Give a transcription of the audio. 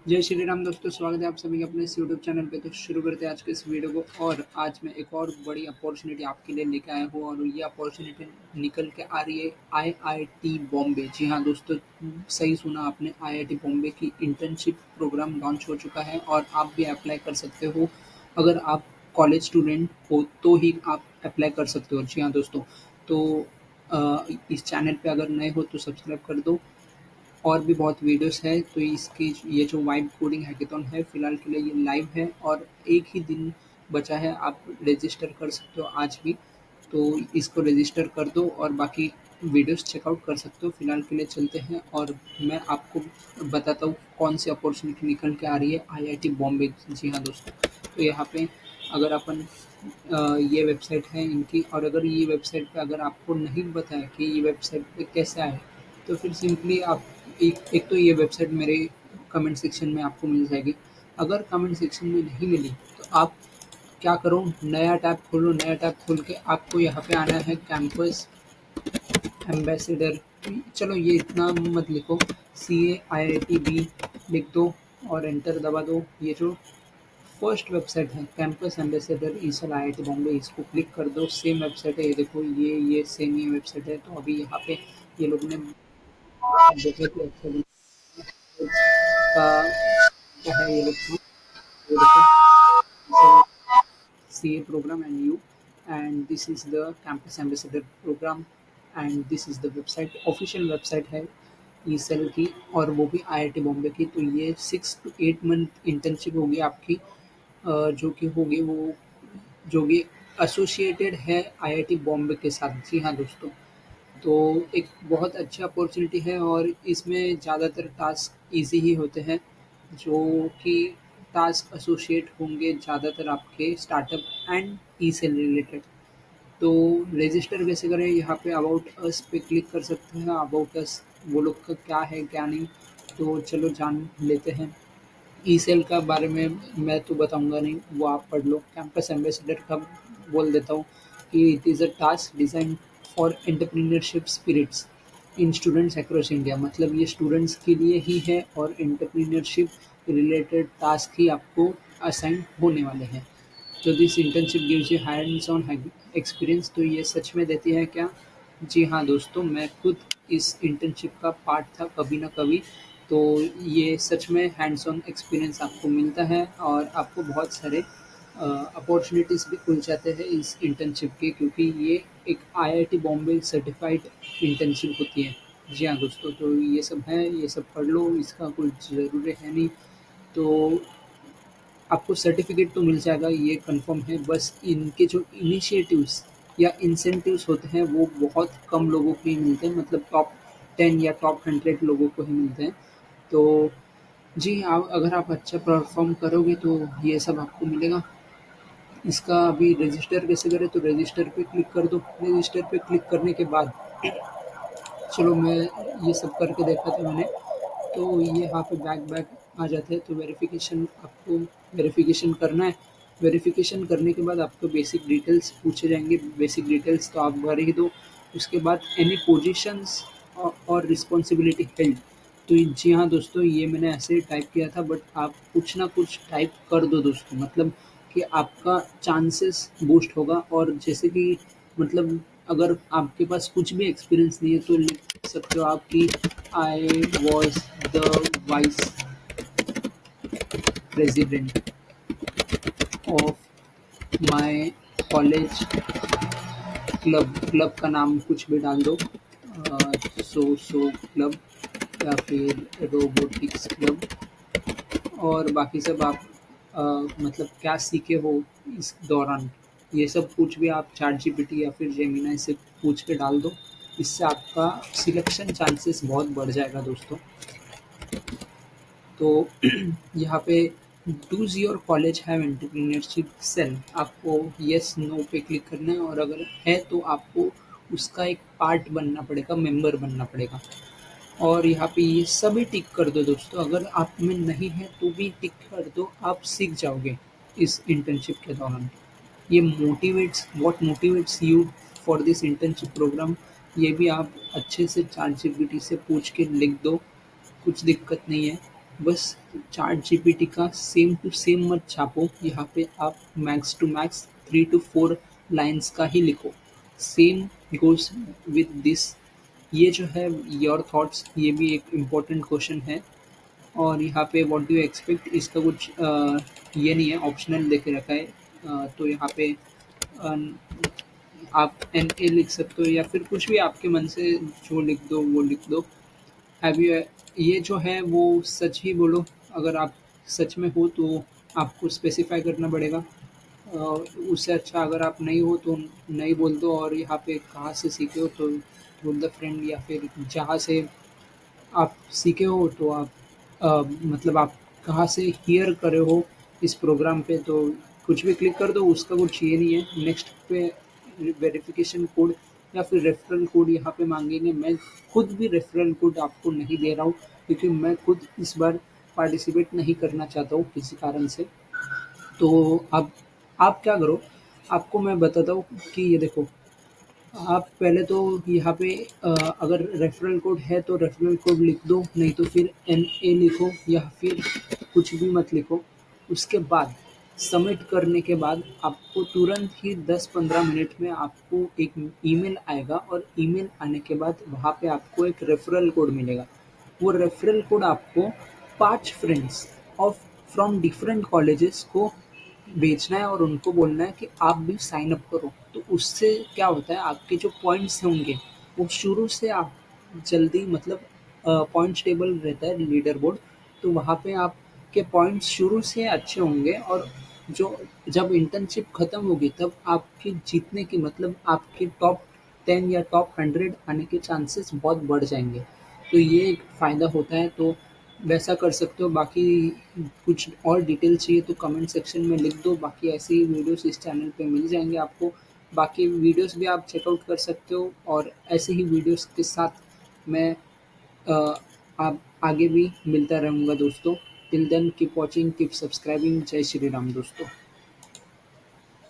जय श्री राम दोस्तों, स्वागत है आप सभी का अपने इस यूट्यूब चैनल पे। तो शुरू करते हैं आज के इस वीडियो को। और आज मैं एक और बड़ी अपॉर्चुनिटी आपके लिए लेके आया हूँ और ये अपॉर्चुनिटी निकल के आ रही है आईआईटी बॉम्बे। जी हाँ दोस्तों, सही सुना आपने, आईआईटी बॉम्बे की इंटर्नशिप प्रोग्राम लॉन्च हो चुका है और आप भी अप्लाई कर सकते हो। अगर आप कॉलेज स्टूडेंट हो तो ही आप अप्लाई कर सकते हो। जी हाँ दोस्तों, तो इस चैनल पे अगर नए हो तो सब्सक्राइब कर दो। और भी बहुत वीडियोस हैं, तो इसकी ये जो वाइब कोडिंग हैकेथॉन है, फिलहाल के लिए ये लाइव है और एक ही दिन बचा है। आप रजिस्टर कर सकते हो आज भी, तो इसको रजिस्टर कर दो और बाकी वीडियोस चेकआउट कर सकते हो। फिलहाल के लिए चलते हैं और मैं आपको बताता हूँ कौन सी अपॉर्चुनिटी निकल के आ रही है आईआईटी बॉम्बे। जी हाँ दोस्तों, तो यहाँ पे अगर अपन ये वेबसाइट है इनकी, और अगर ये वेबसाइट पे अगर आपको नहीं पता है कि ये वेबसाइट पे कैसे आए, तो फिर सिंपली आप एक तो ये वेबसाइट मेरे कमेंट सेक्शन में आपको मिल जाएगी। अगर कमेंट सेक्शन में नहीं मिली तो आप क्या करो, नया टैब खोलो। नया टैब खोल के आपको यहाँ पे आना है कैंपस एम्बेसडर। चलो ये इतना मत लिखो, CAIITB लिख दो और एंटर दबा दो। ये जो फर्स्ट वेबसाइट है कैंपस एम्बेसडर ईसल आईआईटी बॉम्बे, इसको क्लिक कर दो। सेम वेबसाइट है, ये देखो, ये सेम ही वेबसाइट है। तो अभी यहाँ पे ये लोग ने बहुत ही अच्छा का क्या है, ये देखो, ये देखो, CA program and you, and this is the campus ambassador program, and this is the website, official website है ई सेल की, और वो भी आईआईटी बॉम्बे की। तो ये 6 to 8 मंथ इंटर्नशिप होगी आपकी, जो कि होगी वो जो भी एसोसिएटेड है आईआईटी बॉम्बे के साथ। जी हाँ दोस्तों, तो एक बहुत अच्छी अपॉर्चुनिटी है और इसमें ज़्यादातर टास्क इजी ही होते हैं, जो कि टास्क एसोसिएट होंगे ज़्यादातर आपके startup and E cell related. तो रजिस्टर कैसे करें, यहाँ पे अबाउट अस पे क्लिक कर सकते हैं। अबाउट अस वो लोग का क्या है क्या नहीं, तो चलो जान लेते हैं। ई सेल का बारे में मैं तो बताऊंगा नहीं, वो आप पढ़ लो। कैंपस एम्बेसडर का बोल देता हूँ कि it is a task design for entrepreneurship spirits in students across India. मतलब ये स्टूडेंट्स के लिए ही है और एंटरप्रेन्योरशिप रिलेटेड टास्क ही आपको असाइन होने वाले हैं। तो this internship gives you hands on experience. तो ये सच में देती है क्या? जी हाँ दोस्तों, मैं खुद इस इंटर्नशिप का पार्ट था कभी ना कभी। तो ये सच में हैंड्स ऑन एक्सपीरियंस आपको मिलता है और आपको बहुत सारे अपॉर्चुनिटीज़ भी खुल जाते हैं इस इंटर्नशिप के, क्योंकि ये एक आईआईटी बॉम्बे सर्टिफाइड इंटर्नशिप होती है। जी हाँ दोस्तों, तो ये सब है, ये सब पढ़ लो, इसका कोई ज़रूरी है नहीं। तो आपको सर्टिफ़िकेट तो मिल जाएगा, ये कन्फर्म है। बस इनके जो इनिशिएटिव्स या इंसेंटिव्स होते हैं वो बहुत कम लोगों को ही मिलते हैं, मतलब टॉप 10 या टॉप 100 लोगों को ही मिलते हैं। तो जी हाँ, अगर आप अच्छा परफ़ॉर्म करोगे तो ये सब आपको मिलेगा। इसका अभी रजिस्टर कैसे करें, तो रजिस्टर पे क्लिक कर दो। रजिस्टर पे क्लिक करने के बाद चलो मैं ये सब करके देखा था मैंने। तो ये यहाँ पे बैक बैक आ जाता है। तो वेरिफिकेशन, आपको वेरिफिकेशन करना है। वेरिफिकेशन करने के बाद आपको बेसिक डिटेल्स पूछे जाएंगे। बेसिक डिटेल्स तो आप भर ही दो। उसके बाद एनी पोजीशंस और रिस्पॉन्सिबिलिटी हेल्ड। तो जी हाँ दोस्तों, ये मैंने ऐसे ही टाइप किया था, बट आप कुछ ना कुछ टाइप कर दो दोस्तों, मतलब कि आपका चांसेस बूस्ट होगा। और जैसे कि मतलब अगर आपके पास कुछ भी एक्सपीरियंस नहीं है तो लिख सकते हो आप कि I was the vice president of my college club. Club का नाम कुछ भी डाल दो, सो क्लब या फिर रोबोटिक्स क्लब। और बाकी सब आप मतलब क्या सीखे हो इस दौरान, ये सब कुछ भी आप चैट जीपीटी या फिर जेमिनाई से पूछ के डाल दो। इससे आपका सिलेक्शन चांसेस बहुत बढ़ जाएगा दोस्तों। तो यहाँ पे does your college have entrepreneurship cell, आपको येस नो पे क्लिक करना है, और अगर है तो आपको उसका एक पार्ट बनना पड़ेगा, मेंबर बनना पड़ेगा। और यहाँ पे ये सभी टिक कर दो दोस्तों। अगर आप में नहीं है तो भी टिक कर दो, आप सीख जाओगे इस इंटर्नशिप के दौरान। ये motivates, what motivates you for this internship programme, ये भी आप अच्छे से चैट जीपीटी से पूछ के लिख दो, कुछ दिक्कत नहीं है। बस चैट जीपीटी का सेम टू सेम मत छापो, यहाँ पे आप max to max 3 to 4 lines का ही लिखो। Same goes with this. ये जो है योर थॉट्स, ये भी एक इम्पोर्टेंट क्वेश्चन है। और यहाँ पे व्हाट डू यू एक्सपेक्ट, इसका कुछ ये नहीं है, ऑप्शनल देके रखा है। तो यहाँ पे अ, आप एन ए लिख सकते हो या फिर कुछ भी आपके मन से जो लिख दो वो लिख दो। हैव यू, ये जो है वो सच ही बोलो। अगर आप सच में हो तो आपको स्पेसिफाई करना पड़ेगा। अ, उससे अच्छा अगर आप नहीं हो तो नहीं बोल दो। और यहाँ पे कहाँ से सीखे हो तो बोल द फ्रेंड, या फिर जहाँ से आप सीखे हो तो आप मतलब आप कहाँ से हियर करे हो इस प्रोग्राम पे, तो कुछ भी क्लिक कर दो, उसका कुछ ये नहीं है। नेक्स्ट पे वेरिफिकेशन कोड या फिर रेफरल कोड यहाँ पे मांगेंगे। मैं खुद भी रेफरल कोड आपको नहीं दे रहा हूँ, क्योंकि मैं खुद इस बार पार्टिसिपेट नहीं करना चाहता हूँ किसी कारण से। तो अब आप क्या करो, आपको मैं बताता हूँ कि ये देखो, आप पहले तो यहाँ पे अगर रेफरल कोड है तो रेफरल कोड लिख दो, नहीं तो फिर एन ए लिखो या फिर कुछ भी मत लिखो। उसके बाद सबमिट करने के बाद आपको तुरंत ही 10-15 मिनट में आपको एक ईमेल आएगा, और ईमेल आने के बाद वहाँ पे आपको एक रेफरल कोड मिलेगा। वो रेफरल कोड आपको 5 friends of from different colleges को भेजना है और उनको बोलना है कि आप भी साइन अप करो। तो उससे क्या होता है, आपके जो पॉइंट्स होंगे वो शुरू से आप जल्दी मतलब पॉइंट्स टेबल रहता है लीडर बोर्ड, तो वहाँ पे आपके पॉइंट्स शुरू से अच्छे होंगे। और जो जब इंटर्नशिप खत्म होगी तब आपके जीतने की मतलब आपके टॉप 10 या टॉप 100 आने के चांसेस बहुत बढ़ जाएंगे। तो ये एक फ़ायदा होता है, तो वैसा कर सकते हो। बाकी कुछ और डिटेल चाहिए तो कमेंट सेक्शन में लिख दो। बाकी ऐसे ही वीडियोस इस चैनल पे मिल जाएंगे आपको। बाकी वीडियोस भी आप चेकआउट कर सकते हो, और ऐसे ही वीडियोस के साथ मैं अ, आप आगे भी मिलता रहूँगा दोस्तों। Till then keep watching, keep subscribing. जय श्री राम दोस्तों।